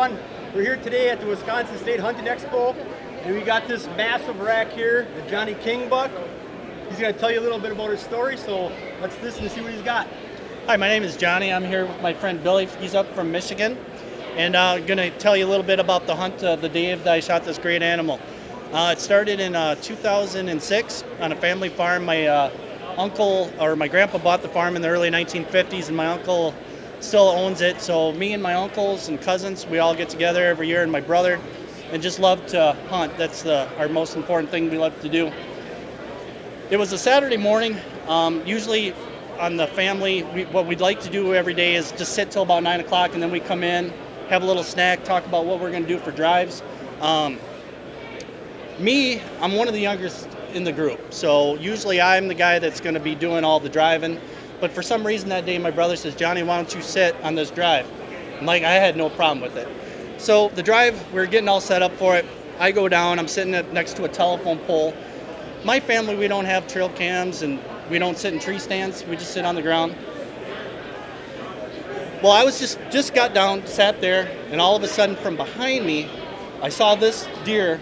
everyone. We're here today at the Wisconsin State Hunting Expo, and we got this massive rack here, the Johnny King buck. He's going to tell you a little bit about his story, so let's listen to see what he's got. Hi, my name is Johnny. I'm here with my friend Billy. He's up from Michigan, and I'm going to tell you a little bit about the hunt the day that I shot this great animal. It started in 2006 on a family farm. My my grandpa bought the farm in the early 1950s, and my uncle still owns it. So me and my uncles and cousins, we all get together every year, and my brother, and just love to hunt. That's our most important thing we love to do. It was a Saturday morning. Usually on the family, what we'd like to do every day is just sit till about 9 o'clock, and then we come in, have a little snack, talk about what we're going to do for drives. I'm one of the youngest in the group, so usually I'm the guy that's going to be doing all the driving. But for some reason that day, my brother says, "Johnny, why don't you sit on this drive?" I'm like, I had no problem with it. So the drive, we're getting all set up for it. I go down, I'm sitting next to a telephone pole. My family, we don't have trail cams, and we don't sit in tree stands. We just sit on the ground. Well, I was just got down, sat there, and all of a sudden from behind me, I saw this deer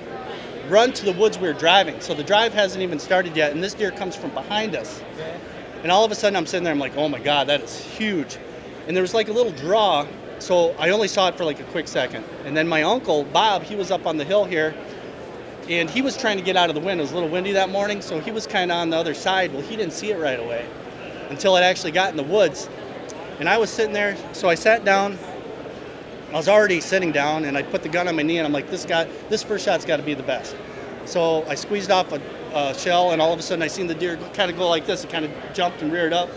run to the woods we were driving. So the drive hasn't even started yet, and this deer comes from behind us. Okay. And all of a sudden I'm sitting there, I'm like, oh my God, that is huge. And there was like a little draw, so I only saw it for like a quick second. And then my uncle, Bob, he was up on the hill here, and he was trying to get out of the wind. It was a little windy that morning, so he was kind of on the other side. Well, he didn't see it right away until it actually got in the woods. And I was sitting there, so I sat down. I was already sitting down, and I put the gun on my knee, and I'm like, this first shot's got to be the best. So I squeezed off a shell, and all of a sudden I seen the deer kind of go like this. It kind of jumped and reared up,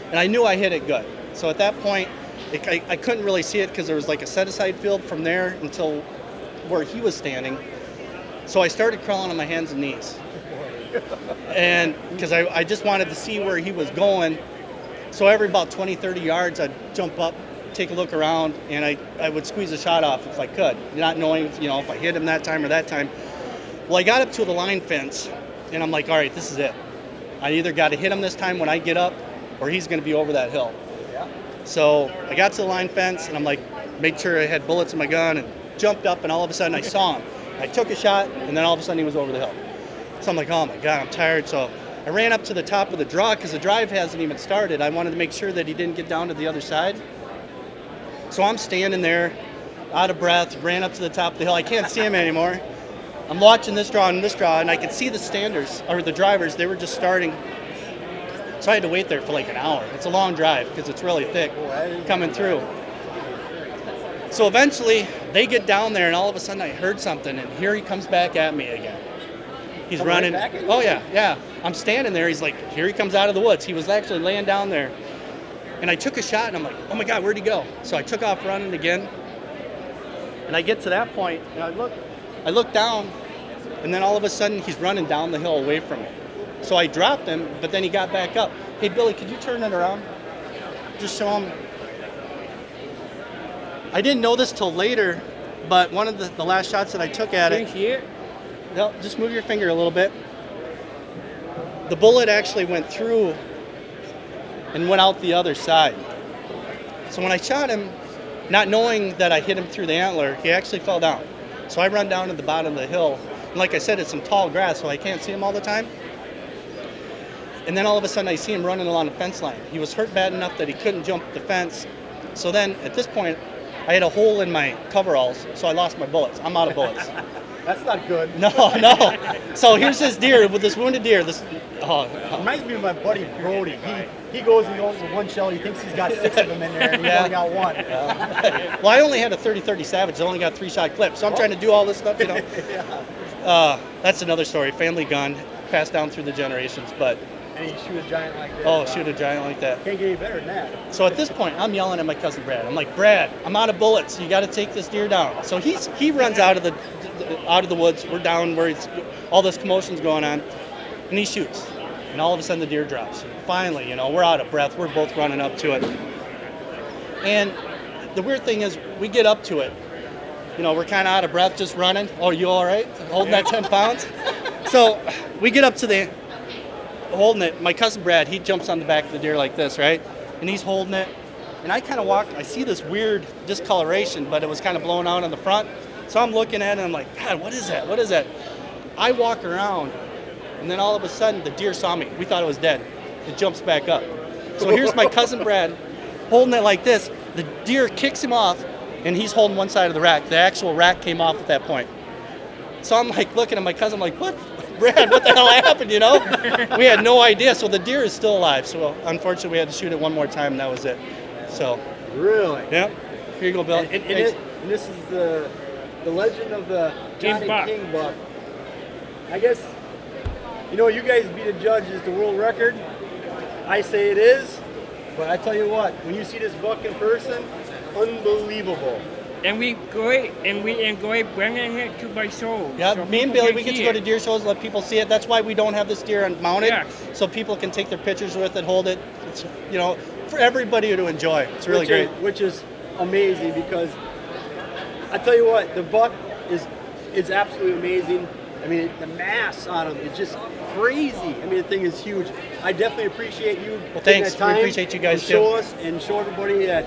and I knew I hit it good. So at that point, I couldn't really see it because there was like a set-aside field from there until where he was standing. So I started crawling on my hands and knees, and because I just wanted to see where he was going. So every about 20, 30 yards, I'd jump up, take a look around, and I would squeeze a shot off if I could, not knowing if I hit him that time or that time. Well, I got up to the line fence, and I'm like, all right, this is it. I either got to hit him this time when I get up, or he's going to be over that hill. Yeah. So I got to the line fence, and I'm like, make sure I had bullets in my gun, and jumped up, and all of a sudden I saw him. I took a shot, and then all of a sudden he was over the hill. So I'm like, oh my God, I'm tired. So I ran up to the top of the draw because the drive hasn't even started. I wanted to make sure that he didn't get down to the other side. So I'm standing there, out of breath, ran up to the top of the hill. I can't see him anymore. I'm watching this draw and this draw, and I could see the standers, or the drivers, they were just starting. So I had to wait there for like an hour. It's a long drive because it's really thick coming through. So eventually they get down there, and all of a sudden I heard something, and here he comes back at me again. He's running. Oh yeah. I'm standing there. He's like, here he comes out of the woods. He was actually laying down there. And I took a shot, and I'm like, oh my God, where'd he go? So I took off running again. And I get to that point, and I look down, and then all of a sudden he's running down the hill away from me. So I dropped him, but then he got back up. Hey, Billy, could you turn it around? Just show him. I didn't know this till later, but one of the last shots that I took at it. Here? No, just move your finger a little bit. The bullet actually went through and went out the other side. So when I shot him, not knowing that I hit him through the antler, he actually fell down. So I run down to the bottom of the hill. And like I said, it's some tall grass, so I can't see him all the time. And then all of a sudden I see him running along the fence line. He was hurt bad enough that he couldn't jump the fence. So then at this point, I had a hole in my coveralls, so I lost my bullets. I'm out of bullets. That's not good. No. So here's this deer with this wounded deer. Reminds me of my buddy Brody. He goes and goes with one shell. He thinks he's got 6 of them in there, and he's only got one. Well, I only had a 30-30 Savage. I only got 3-shot clip, so I'm trying to do all this stuff. Yeah. That's another story. Family gun, passed down through the generations, but. And you shoot a giant like that. Oh, shoot a giant like that. Can't get any better than that. So at this point, I'm yelling at my cousin Brad. I'm like, Brad, I'm out of bullets. You got to take this deer down. So he runs out of the woods. We're down where all this commotion's going on, and he shoots. And all of a sudden, the deer drops. Finally, we're out of breath. We're both running up to it. And the weird thing is, we get up to it. We're kind of out of breath, just running. Oh, you all right? Holding that 10 pounds? So we get up to holding it. My cousin Brad, he jumps on the back of the deer like this, right? And he's holding it. and I kind of walk. I see this weird discoloration, but it was kind of blown out on the front. So I'm looking at it, and I'm like, God, what is that? What is that? I walk around, and then all of a sudden, the deer saw me. We thought it was dead. It jumps back up. So here's my cousin Brad holding it like this. The deer kicks him off, and he's holding one side of the rack. The actual rack came off at that point. So I'm like looking at my cousin, I'm like, what? Brad, what the hell happened, you know? We had no idea. So the deer is still alive. So unfortunately, we had to shoot it one more time, and that was it. So. Really? Yeah. Here you go, Bill. And this is the legend of the Johnny King buck. I guess, you know, you guys be the judges, the world record. I say it is, but I tell you what, when you see this buck in person, unbelievable. And we enjoy bringing it to my show. Yeah, so me and people Billy, can we get to see go it. to deer shows, let people see it. That's why we don't have this deer mounted, Yes. so people can take their pictures with it, hold it. It's, you know, for everybody to enjoy. It's really great. Which is amazing, because I tell you what, the buck is absolutely amazing. I mean, the mass on him is just crazy. I mean, the thing is huge. I definitely appreciate you taking thanks. that time We appreciate you guys to show too. us and show everybody that,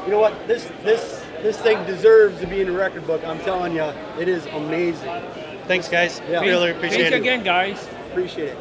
you know what, this thing deserves to be in the record book. I'm telling you, it is amazing. Thanks, guys. Yeah. Really appreciate Thanks it. again, guys. Appreciate it.